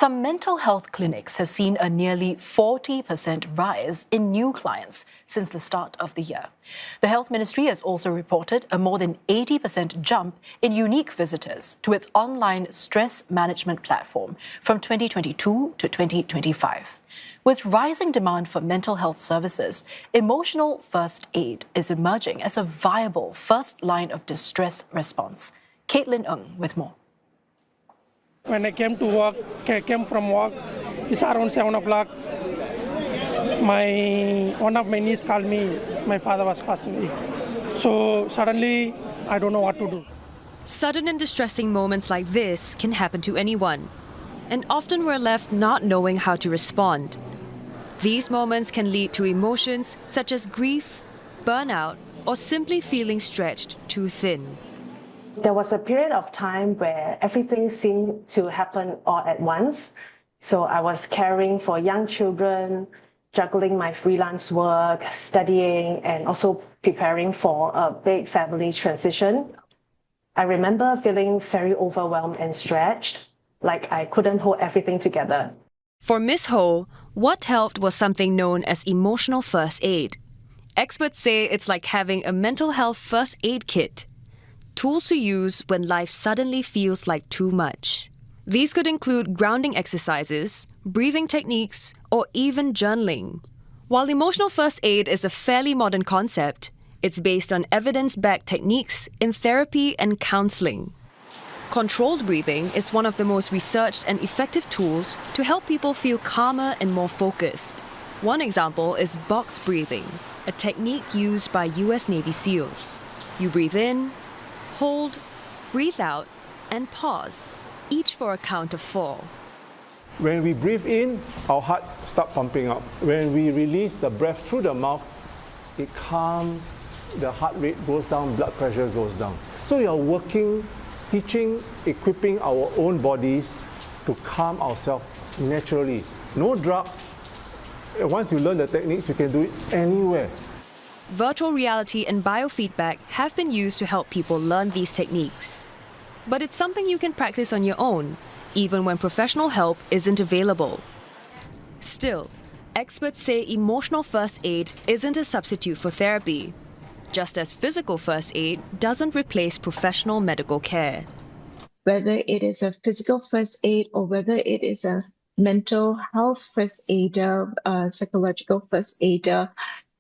Some mental health clinics have seen a nearly 40% rise in new clients since the start of the year. The Health Ministry has also reported a more than 80% jump in unique visitors to its online stress management platform from 2022 to 2025. With rising demand for mental health services, emotional first aid is emerging as a viable first line of distress response. Caitlin Ng with more. When I came from work, it's around 7 o'clock. One of my niece called me, my father was passed away. So suddenly, I don't know what to do. Sudden and distressing moments like this can happen to anyone. And often we're left not knowing how to respond. These moments can lead to emotions such as grief, burnout, or simply feeling stretched too thin. There was a period of time where everything seemed to happen all at once. So I was caring for young children, juggling my freelance work, studying, and also preparing for a big family transition. I remember feeling very overwhelmed and stretched, like I couldn't hold everything together. For Ms. Ho, what helped was something known as emotional first aid. Experts say it's like having a mental health first aid kit. Tools to use when life suddenly feels like too much. These could include grounding exercises, breathing techniques, or even journaling. While emotional first aid is a fairly modern concept, it's based on evidence-backed techniques in therapy and counseling. Controlled breathing is one of the most researched and effective tools to help people feel calmer and more focused. One example is box breathing, a technique used by US Navy SEALs. You breathe in, hold, breathe out, and pause, each for a count of 4. When we breathe in, our heart starts pumping up. When we release the breath through the mouth, it calms, the heart rate goes down, blood pressure goes down. So we are working, teaching, equipping our own bodies to calm ourselves naturally. No drugs. Once you learn the techniques, you can do it anywhere. Virtual reality and biofeedback have been used to help people learn these techniques. But it's something you can practice on your own, even when professional help isn't available. Still, experts say emotional first aid isn't a substitute for therapy, just as physical first aid doesn't replace professional medical care. Whether it is a physical first aid or whether it is a mental health first aider, psychological first aider,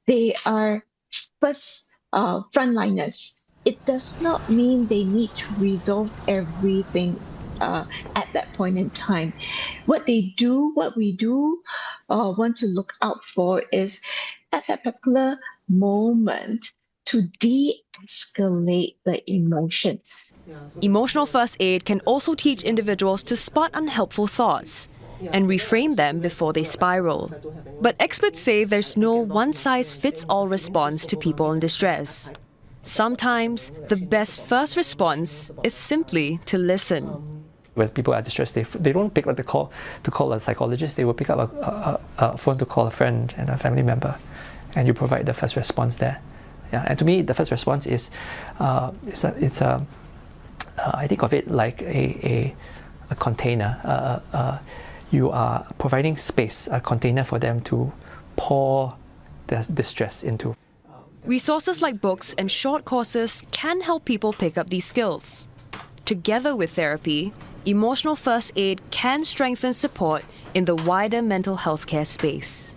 they are first frontliners. It does not mean they need to resolve everything at that point in time. What we do want to look out for is at that particular moment to de-escalate the emotions. Emotional first aid can also teach individuals to spot unhelpful thoughts and reframe them before they spiral. But experts say there's no one-size-fits-all response to people in distress. Sometimes, the best first response is simply to listen. When people are distressed, they don't pick up the call to call a psychologist. They will pick up a phone to call a friend and a family member, and you provide the first response there. Yeah, and to me, the first response is I think of it like a container. You are providing space, a container for them to pour their distress into. Resources like books and short courses can help people pick up these skills. Together with therapy, emotional first aid can strengthen support in the wider mental health care space.